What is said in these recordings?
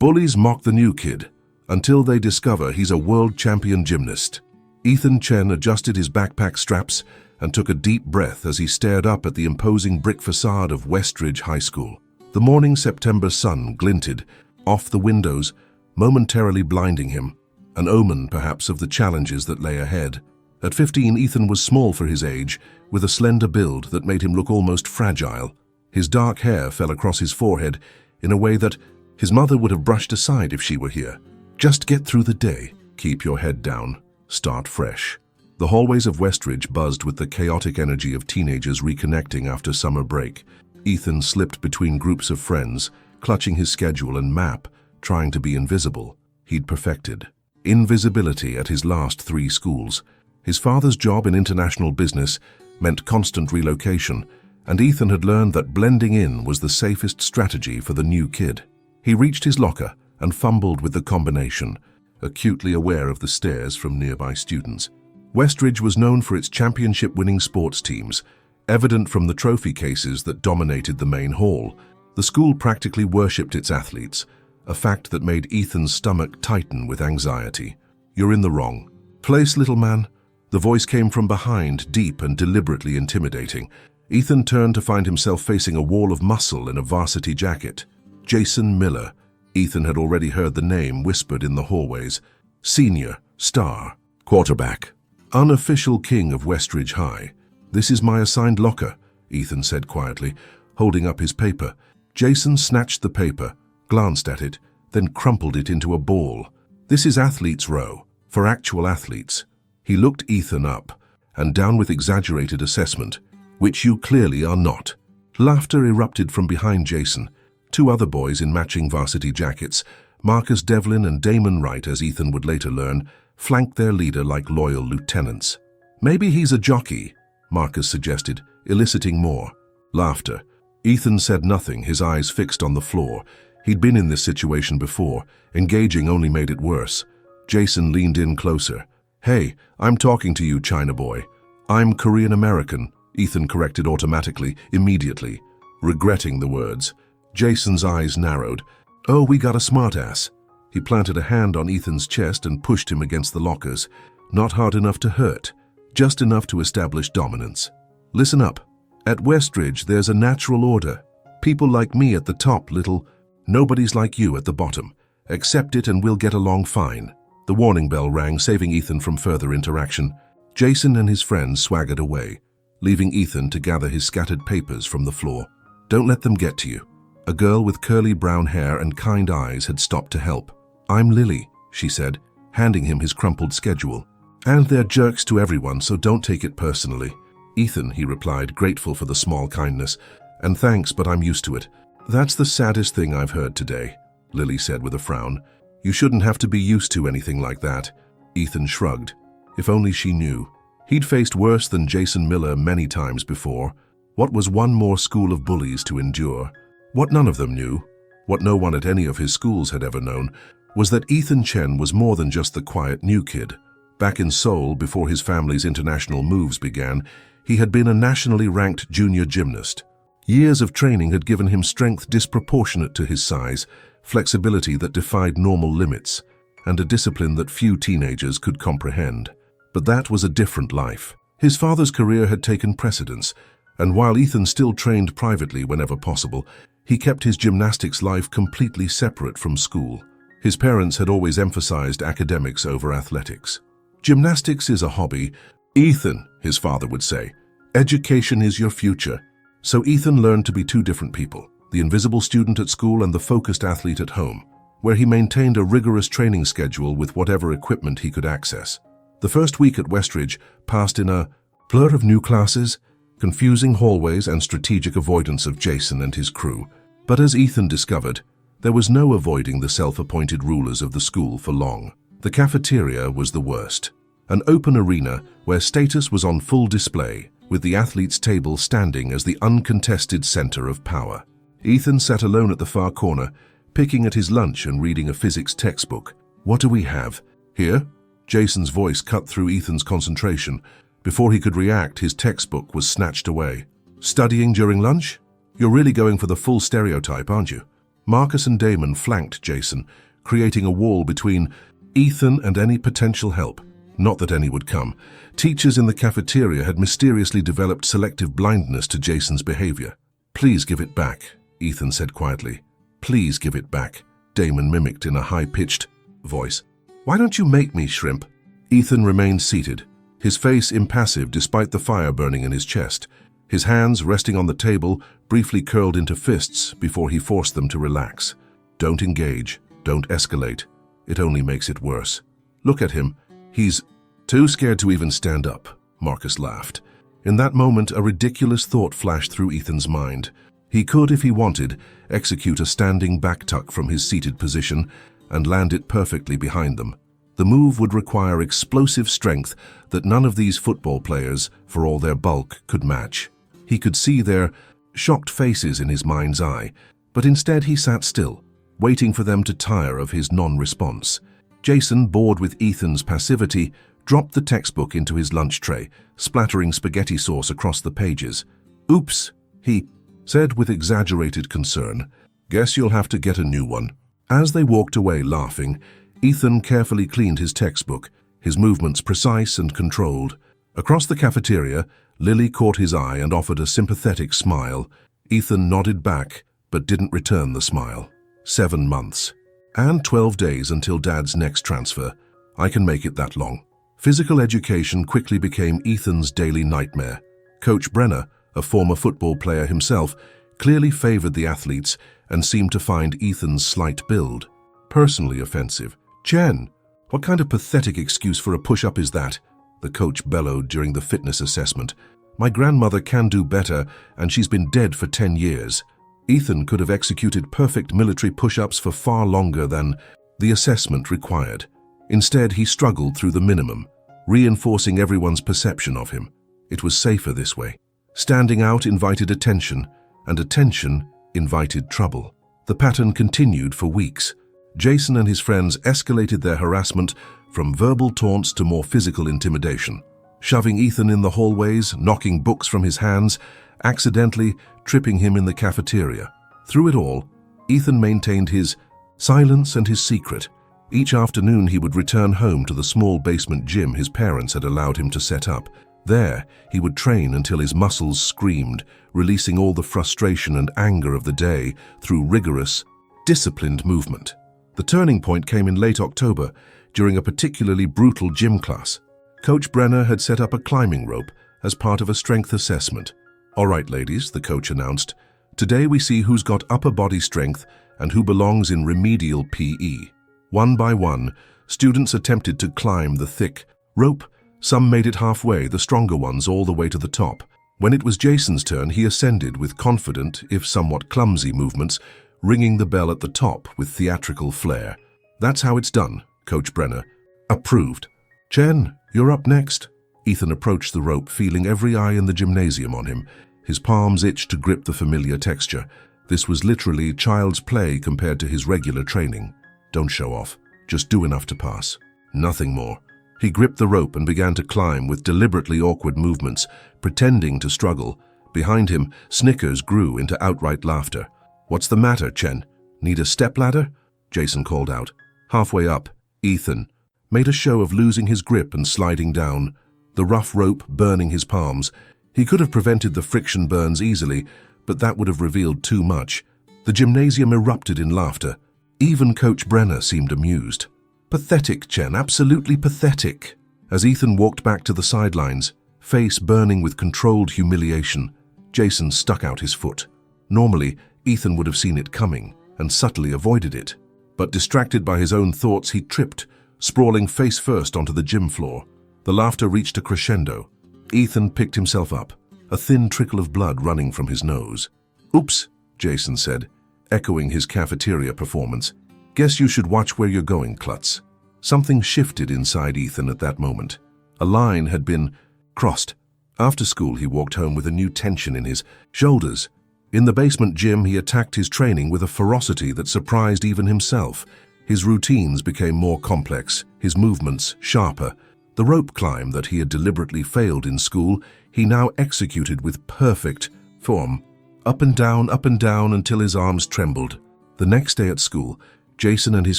Bullies mock the new kid until they discover he's a world champion gymnast. Ethan Chen adjusted his backpack straps and took a deep breath as he stared up at the imposing brick facade of Westridge High School. The morning September sun glinted off the windows, momentarily blinding him, an omen perhaps of the challenges that lay ahead. At 15, Ethan was small for his age, with a slender build that made him look almost fragile. His dark hair fell across his forehead in a way that his mother would have brushed aside if she were here. Just get through the day, keep your head down, start fresh. The hallways of Westridge buzzed with the chaotic energy of teenagers reconnecting after summer break. Ethan slipped between groups of friends, clutching his schedule and map, trying to be invisible. He'd perfected invisibility at his last 3 schools. His father's job in international business meant constant relocation, and Ethan had learned that blending in was the safest strategy for the new kid. He reached his locker and fumbled with the combination, acutely aware of the stares from nearby students. Westridge was known for its championship-winning sports teams, evident from the trophy cases that dominated the main hall. The school practically worshipped its athletes, a fact that made Ethan's stomach tighten with anxiety. "You're in the wrong place, little man." The voice came from behind, deep and deliberately intimidating. Ethan turned to find himself facing a wall of muscle in a varsity jacket. Jason Miller. Ethan had already heard the name whispered in the hallways. Senior, star, quarterback, unofficial king of Westridge High. "This is my assigned locker," Ethan said quietly, holding up his paper. Jason snatched the paper, glanced at it, then crumpled it into a ball. "This is athletes' row, for actual athletes." He looked Ethan up and down with exaggerated assessment, "which you clearly are not." Laughter erupted from behind Jason. 2 other boys in matching varsity jackets, Marcus Devlin and Damon Wright, as Ethan would later learn, flanked their leader like loyal lieutenants. "Maybe he's a jockey," Marcus suggested, eliciting more laughter. Ethan said nothing, his eyes fixed on the floor. He'd been in this situation before. Engaging only made it worse. Jason leaned in closer. "Hey, I'm talking to you, China boy." "I'm Korean American," Ethan corrected automatically, immediately, regretting the words. Jason's eyes narrowed. "Oh, we got a smartass." He planted a hand on Ethan's chest and pushed him against the lockers. Not hard enough to hurt, just enough to establish dominance. "Listen up. At Westridge, there's a natural order. People like me at the top, little. Nobody's like you at the bottom. Accept it and we'll get along fine." The warning bell rang, saving Ethan from further interaction. Jason and his friends swaggered away, leaving Ethan to gather his scattered papers from the floor. "Don't let them get to you." A girl with curly brown hair and kind eyes had stopped to help. "I'm Lily," she said, handing him his crumpled schedule. "And they're jerks to everyone, so don't take it personally." "Ethan," he replied, grateful for the small kindness. "And thanks, but I'm used to it." "That's the saddest thing I've heard today," Lily said with a frown. "You shouldn't have to be used to anything like that." Ethan shrugged. If only she knew. He'd faced worse than Jason Miller many times before. What was one more school of bullies to endure? What none of them knew, what no one at any of his schools had ever known, was that Ethan Chen was more than just the quiet new kid. Back in Seoul, before his family's international moves began, he had been a nationally ranked junior gymnast. Years of training had given him strength disproportionate to his size, flexibility that defied normal limits, and a discipline that few teenagers could comprehend. But that was a different life. His father's career had taken precedence, and while Ethan still trained privately whenever possible, he kept his gymnastics life completely separate from school. His parents had always emphasized academics over athletics. "Gymnastics is a hobby, Ethan," his father would say. "Education is your future." So Ethan learned to be 2 different people, the invisible student at school and the focused athlete at home, where he maintained a rigorous training schedule with whatever equipment he could access. The first week at Westridge passed in a blur of new classes, confusing hallways, and strategic avoidance of Jason and his crew. But as Ethan discovered, there was no avoiding the self-appointed rulers of the school for long. The cafeteria was the worst. An open arena where status was on full display, with the athletes' table standing as the uncontested center of power. Ethan sat alone at the far corner, picking at his lunch and reading a physics textbook. "What do we have here?" Jason's voice cut through Ethan's concentration. Before he could react, his textbook was snatched away. "Studying during lunch? You're really going for the full stereotype, aren't you?" Marcus and Damon flanked Jason, creating a wall between Ethan and any potential help. Not that any would come. Teachers in the cafeteria had mysteriously developed selective blindness to Jason's behavior. "Please give it back," Ethan said quietly. "Please give it back," Damon mimicked in a high-pitched voice. "Why don't you make me, shrimp?" Ethan remained seated, his face impassive despite the fire burning in his chest. His hands, resting on the table, briefly curled into fists before he forced them to relax. "Don't engage. Don't escalate. It only makes it worse. Look at him. He's too scared to even stand up," Marcus laughed. In that moment, a ridiculous thought flashed through Ethan's mind. He could, if he wanted, execute a standing back tuck from his seated position and land it perfectly behind them. The move would require explosive strength that none of these football players, for all their bulk, could match. He could see their shocked faces in his mind's eye, but instead he sat still, waiting for them to tire of his non-response. Jason, bored with Ethan's passivity, dropped the textbook into his lunch tray, splattering spaghetti sauce across the pages. "Oops," he said with exaggerated concern. "Guess you'll have to get a new one." As they walked away laughing, Ethan carefully cleaned his textbook, his movements precise and controlled. Across the cafeteria, Lily caught his eye and offered a sympathetic smile. Ethan nodded back, but didn't return the smile. 7 months. And 12 days until Dad's next transfer. I can make it that long. Physical education quickly became Ethan's daily nightmare. Coach Brenner, a former football player himself, clearly favored the athletes and seemed to find Ethan's slight build personally offensive. "Jen, what kind of pathetic excuse for a push-up is that?" the coach bellowed during the fitness assessment. "My grandmother can do better, and she's been dead for 10 years. Ethan could have executed perfect military push-ups for far longer than the assessment required. Instead, he struggled through the minimum, reinforcing everyone's perception of him. It was safer this way. Standing out invited attention, and attention invited trouble. The pattern continued for weeks. Jason and his friends escalated their harassment from verbal taunts to more physical intimidation, shoving Ethan in the hallways, knocking books from his hands, accidentally tripping him in the cafeteria. Through it all, Ethan maintained his silence and his secret. Each afternoon he would return home to the small basement gym his parents had allowed him to set up. There, he would train until his muscles screamed, releasing all the frustration and anger of the day through rigorous, disciplined movement. The turning point came in late October, during a particularly brutal gym class. Coach Brenner had set up a climbing rope as part of a strength assessment. "All right, ladies," the coach announced. "Today we see who's got upper body strength and who belongs in remedial PE." One by one, students attempted to climb the thick rope. Some made it halfway, the stronger ones all the way to the top. When it was Jason's turn, he ascended with confident, if somewhat clumsy movements, ringing the bell at the top with theatrical flair. "That's how it's done," Coach Brenner approved. "Chen, you're up next." Ethan approached the rope, feeling every eye in the gymnasium on him. His palms itched to grip the familiar texture. This was literally child's play compared to his regular training. "Don't show off. Just do enough to pass. Nothing more." He gripped the rope and began to climb with deliberately awkward movements, pretending to struggle. Behind him, snickers grew into outright laughter. "What's the matter, Chen? Need a stepladder?" Jason called out. Halfway up, Ethan made a show of losing his grip and sliding down, the rough rope burning his palms. He could have prevented the friction burns easily, but that would have revealed too much. The gymnasium erupted in laughter. Even Coach Brenner seemed amused. "Pathetic, Chen, absolutely pathetic." As Ethan walked back to the sidelines, face burning with controlled humiliation, Jason stuck out his foot. Normally, Ethan would have seen it coming and subtly avoided it. But distracted by his own thoughts, he tripped, sprawling face first onto the gym floor. The laughter reached a crescendo. Ethan picked himself up, a thin trickle of blood running from his nose. "Oops," Jason said, echoing his cafeteria performance. "Guess you should watch where you're going, klutz." Something shifted inside Ethan at that moment. A line had been crossed. After school, he walked home with a new tension in his shoulders. In the basement gym, he attacked his training with a ferocity that surprised even himself. His routines became more complex, his movements sharper. The rope climb that he had deliberately failed in school, he now executed with perfect form. Up and down until his arms trembled. The next day at school, Jason and his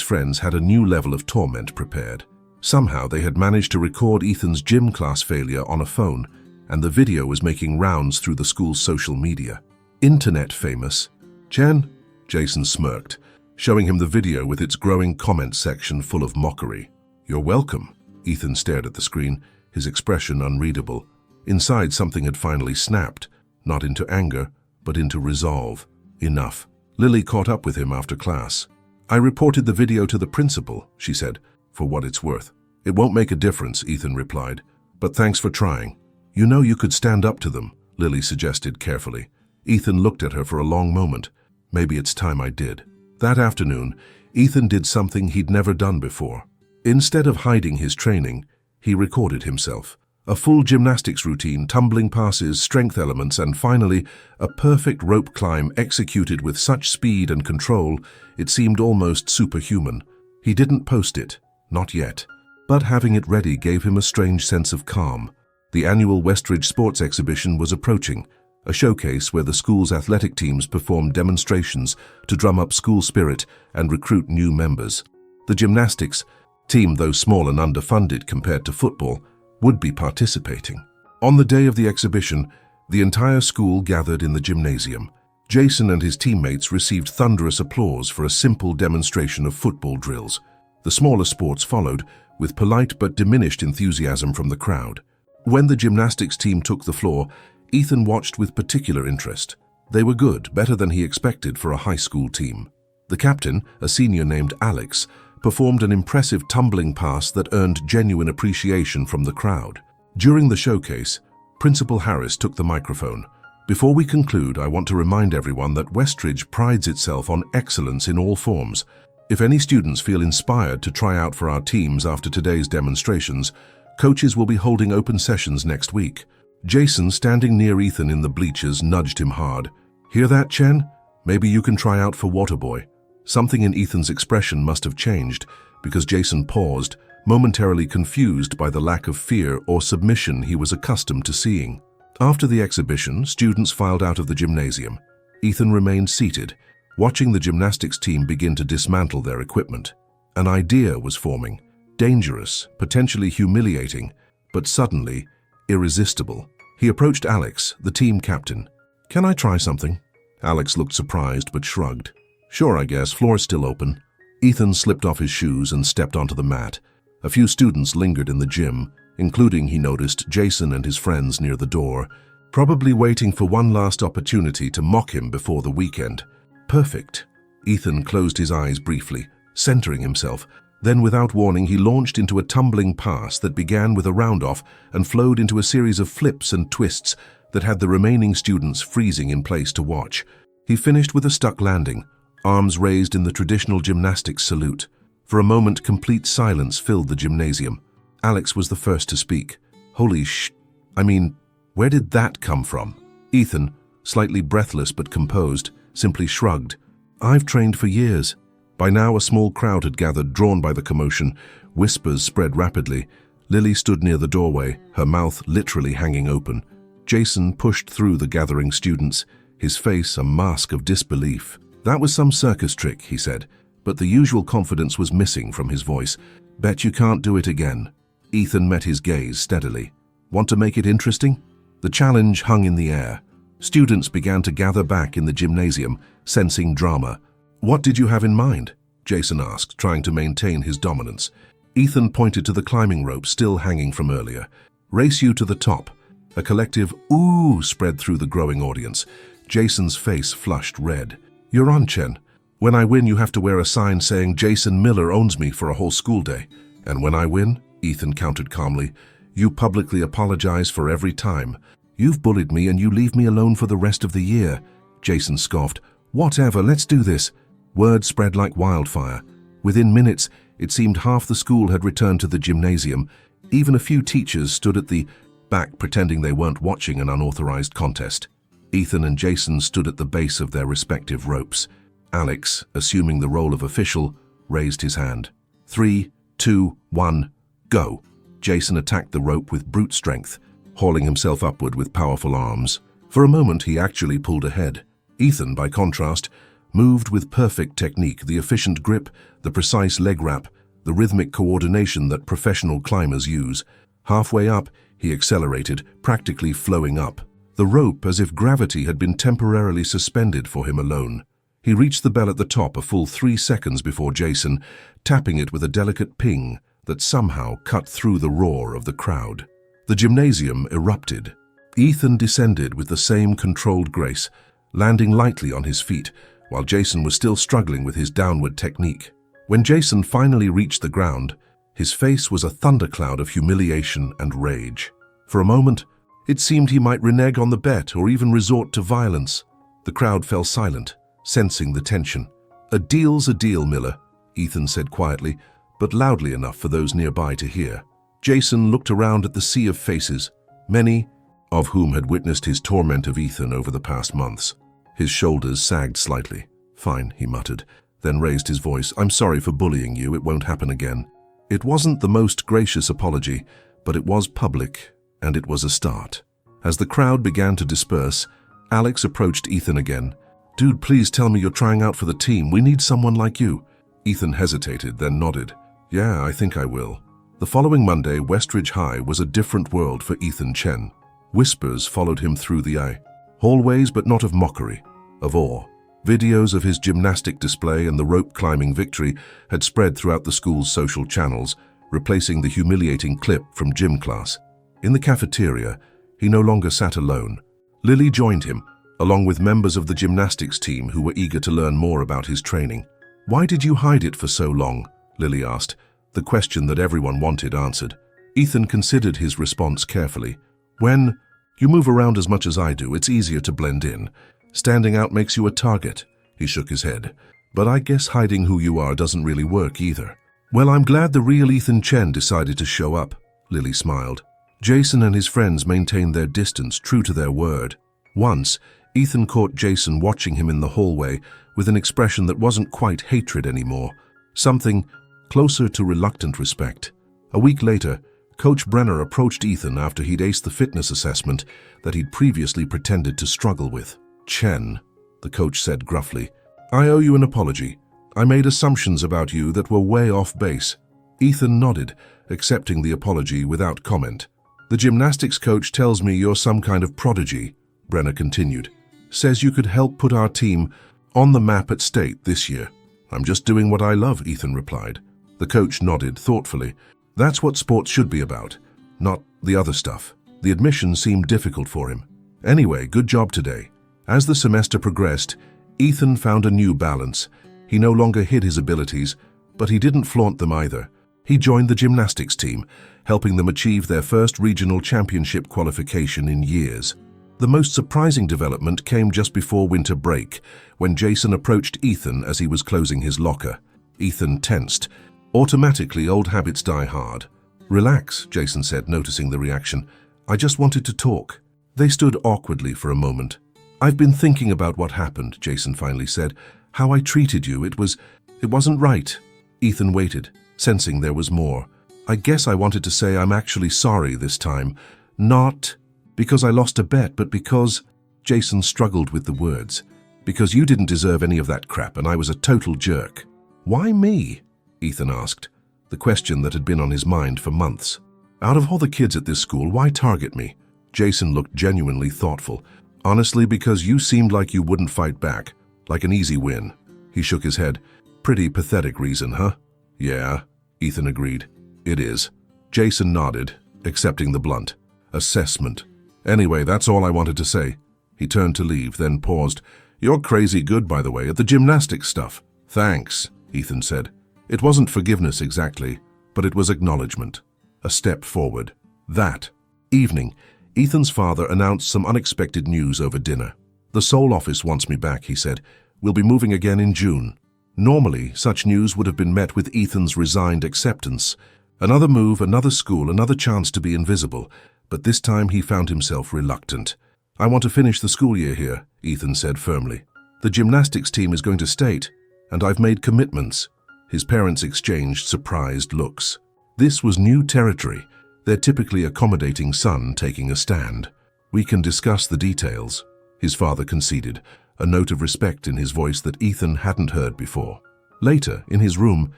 friends had a new level of torment prepared. Somehow they had managed to record Ethan's gym class failure on a phone, and the video was making rounds through the school's social media. Internet famous. "Chen?" Jason smirked, showing him the video with its growing comment section full of mockery. "You're welcome." Ethan stared at the screen, his expression unreadable. Inside, something had finally snapped, not into anger, but into resolve. Enough. Lily caught up with him after class. "I reported the video to the principal," she said, "for what it's worth." "It won't make a difference," Ethan replied, "but thanks for trying." "You know you could stand up to them," Lily suggested carefully. Ethan looked at her for a long moment. "Maybe it's time I did." That afternoon, Ethan did something he'd never done before. Instead of hiding his training, he recorded himself. A full gymnastics routine, tumbling passes, strength elements, and finally, a perfect rope climb executed with such speed and control, it seemed almost superhuman. He didn't post it, not yet. But having it ready gave him a strange sense of calm. The annual Westridge Sports Exhibition was approaching, a showcase where the school's athletic teams performed demonstrations to drum up school spirit and recruit new members. The gymnastics team, though small and underfunded compared to football, would be participating. On the day of the exhibition, the entire school gathered in the gymnasium. Jason and his teammates received thunderous applause for a simple demonstration of football drills. The smaller sports followed, with polite but diminished enthusiasm from the crowd. When the gymnastics team took the floor, Ethan watched with particular interest. They were good, better than he expected for a high school team. The captain, a senior named Alex, performed an impressive tumbling pass that earned genuine appreciation from the crowd. During the showcase, Principal Harris took the microphone. "Before we conclude, I want to remind everyone that Westridge prides itself on excellence in all forms. If any students feel inspired to try out for our teams after today's demonstrations, coaches will be holding open sessions next week." Jason, standing near Ethan in the bleachers, nudged him hard. "Hear that, Chen? Maybe you can try out for Waterboy." Something in Ethan's expression must have changed, because Jason paused, momentarily confused by the lack of fear or submission he was accustomed to seeing. After the exhibition, students filed out of the gymnasium. Ethan remained seated, watching the gymnastics team begin to dismantle their equipment. An idea was forming, dangerous, potentially humiliating, but suddenly irresistible. He approached Alex, the team captain. "Can I try something?" Alex looked surprised but shrugged. "Sure, I guess. Floor's still open." Ethan slipped off his shoes and stepped onto the mat. A few students lingered in the gym, including, he noticed, Jason and his friends near the door, probably waiting for one last opportunity to mock him before the weekend. Perfect. Ethan closed his eyes briefly, centering himself. Then, without warning, he launched into a tumbling pass that began with a round-off and flowed into a series of flips and twists that had the remaining students freezing in place to watch. He finished with a stuck landing, arms raised in the traditional gymnastics salute. For a moment, complete silence filled the gymnasium. Alex was the first to speak. Where did that come from?" Ethan, slightly breathless but composed, simply shrugged. "I've trained for years." By now, a small crowd had gathered, drawn by the commotion. Whispers spread rapidly. Lily stood near the doorway, her mouth literally hanging open. Jason pushed through the gathering students, his face a mask of disbelief. "That was some circus trick," he said, but the usual confidence was missing from his voice. "Bet you can't do it again." Ethan met his gaze steadily. "Want to make it interesting?" The challenge hung in the air. Students began to gather back in the gymnasium, sensing drama. "What did you have in mind?" Jason asked, trying to maintain his dominance. Ethan pointed to the climbing rope still hanging from earlier. "Race you to the top." A collective "ooh" spread through the growing audience. Jason's face flushed red. "You're on, Chen. When I win, you have to wear a sign saying Jason Miller owns me for a whole school day. And when I win," Ethan countered calmly, "you publicly apologize for every time. You've bullied me and you leave me alone for the rest of the year." Jason scoffed. "Whatever, let's do this." Word spread like wildfire. Within minutes, it seemed half the school had returned to the gymnasium. Even a few teachers stood at the back pretending they weren't watching an unauthorized contest. Ethan and Jason stood at the base of their respective ropes. Alex, assuming the role of official, raised his hand. 3, 2, 1, go. Jason attacked the rope with brute strength, hauling himself upward with powerful arms. For a moment, he actually pulled ahead. Ethan, by contrast, moved with perfect technique, the efficient grip, the precise leg wrap, the rhythmic coordination that professional climbers use. Halfway up, he accelerated, practically flowing up. The rope, as if gravity had been temporarily suspended for him alone. He reached the bell at the top a full 3 seconds before Jason, tapping it with a delicate ping that somehow cut through the roar of the crowd. The gymnasium erupted. Ethan descended with the same controlled grace, landing lightly on his feet, while Jason was still struggling with his downward technique. When Jason finally reached the ground, his face was a thundercloud of humiliation and rage. For a moment, it seemed he might renege on the bet or even resort to violence. The crowd fell silent, sensing the tension. "A deal's a deal, Miller," Ethan said quietly, but loudly enough for those nearby to hear. Jason looked around at the sea of faces, many of whom had witnessed his torment of Ethan over the past months. His shoulders sagged slightly. "Fine," he muttered, then raised his voice. "I'm sorry for bullying you. It won't happen again." It wasn't the most gracious apology, but it was public, and it was a start. As the crowd began to disperse, Alex approached Ethan again. "Dude, please tell me you're trying out for the team. We need someone like you." Ethan hesitated, then nodded. "Yeah, I think I will." The following Monday, Westridge High was a different world for Ethan Chen. Whispers followed him through the hallways, but not of mockery, of awe. Videos of his gymnastic display and the rope-climbing victory had spread throughout the school's social channels, replacing the humiliating clip from gym class. In the cafeteria, he no longer sat alone. Lily joined him, along with members of the gymnastics team who were eager to learn more about his training. "Why did you hide it for so long?" Lily asked, the question that everyone wanted answered. Ethan considered his response carefully. "When you move around as much as I do, it's easier to blend in. Standing out makes you a target." He shook his head. "But I guess hiding who you are doesn't really work either." "Well, I'm glad the real Ethan Chen decided to show up," Lily smiled. Jason and his friends maintained their distance, true to their word. Once, Ethan caught Jason watching him in the hallway with an expression that wasn't quite hatred anymore, something closer to reluctant respect. A week later, Coach Brenner approached Ethan after he'd aced the fitness assessment that he'd previously pretended to struggle with. "Chen," the coach said gruffly, "I owe you an apology. I made assumptions about you that were way off base." Ethan nodded, accepting the apology without comment. "The gymnastics coach tells me you're some kind of prodigy," Brenner continued. "Says you could help put our team on the map at state this year." "I'm just doing what I love," Ethan replied. The coach nodded thoughtfully. "That's what sports should be about, not the other stuff." The admission seemed difficult for him. "Anyway, good job today." As the semester progressed, Ethan found a new balance. He no longer hid his abilities, but he didn't flaunt them either. He joined the gymnastics team, helping them achieve their first regional championship qualification in years. The most surprising development came just before winter break, when Jason approached Ethan as he was closing his locker. Ethan tensed. Automatically, old habits die hard. "Relax," Jason said, noticing the reaction. "I just wanted to talk." They stood awkwardly for a moment. "I've been thinking about what happened," Jason finally said. "How I treated you, it wasn't right." Ethan waited, sensing there was more. "I guess I wanted to say I'm actually sorry this time. Not because I lost a bet, but because—" Jason struggled with the words. "Because you didn't deserve any of that crap and I was a total jerk." "Why me?" Ethan asked, the question that had been on his mind for months. "Out of all the kids at this school, why target me?" Jason looked genuinely thoughtful. "Honestly, because you seemed like you wouldn't fight back, like an easy win." He shook his head. "Pretty pathetic reason, huh?" "Yeah," Ethan agreed. "It is." Jason nodded, accepting the blunt assessment. "Anyway, that's all I wanted to say." He turned to leave, then paused. "You're crazy good, by the way, at the gymnastics stuff." "Thanks," Ethan said. It wasn't forgiveness exactly, but it was acknowledgement. A step forward. That evening, Ethan's father announced some unexpected news over dinner. "The Seoul office wants me back," he said. "We'll be moving again in June." Normally, such news would have been met with Ethan's resigned acceptance. Another move, another school, another chance to be invisible. But this time he found himself reluctant. "I want to finish the school year here," Ethan said firmly. "The gymnastics team is going to state, and I've made commitments." His parents exchanged surprised looks. This was new territory, their typically accommodating son taking a stand. "We can discuss the details," his father conceded. a note of respect in his voice that Ethan hadn't heard before. Later, in his room,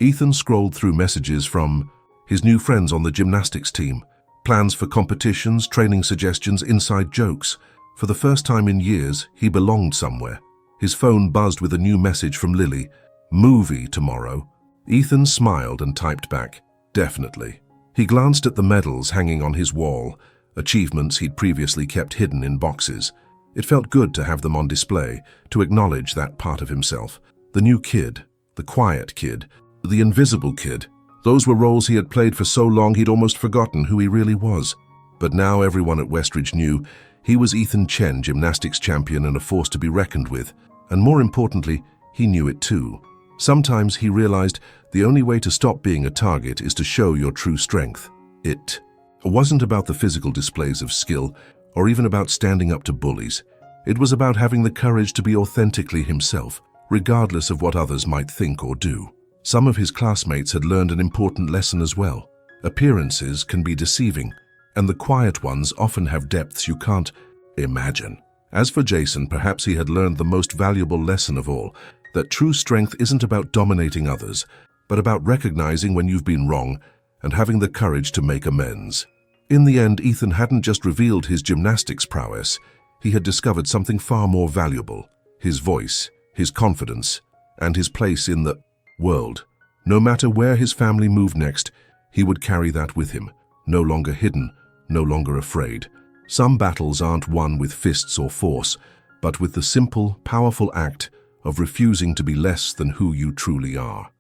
Ethan scrolled through messages from his new friends on the gymnastics team, plans for competitions, training suggestions, inside jokes. For the first time in years, he belonged somewhere. His phone buzzed with a new message from Lily. "Movie tomorrow." Ethan smiled and typed back, "Definitely." He glanced at the medals hanging on his wall, achievements he'd previously kept hidden in boxes. It felt good to have them on display, to acknowledge that part of himself. The new kid, the quiet kid, the invisible kid. Those were roles he had played for so long he'd almost forgotten who he really was. But now everyone at Westridge knew he was Ethan Chen, gymnastics champion and a force to be reckoned with. And more importantly, he knew it too. Sometimes he realized the only way to stop being a target is to show your true strength. It wasn't about the physical displays of skill or even about standing up to bullies. It was about having the courage to be authentically himself, regardless of what others might think or do. Some of his classmates had learned an important lesson as well. Appearances can be deceiving, and the quiet ones often have depths you can't imagine. As for Jason, perhaps he had learned the most valuable lesson of all, that true strength isn't about dominating others, but about recognizing when you've been wrong and having the courage to make amends. In the end, Ethan hadn't just revealed his gymnastics prowess, he had discovered something far more valuable: his voice, his confidence, and his place in the world. No matter where his family moved next, he would carry that with him, no longer hidden, no longer afraid. Some battles aren't won with fists or force, but with the simple, powerful act of refusing to be less than who you truly are.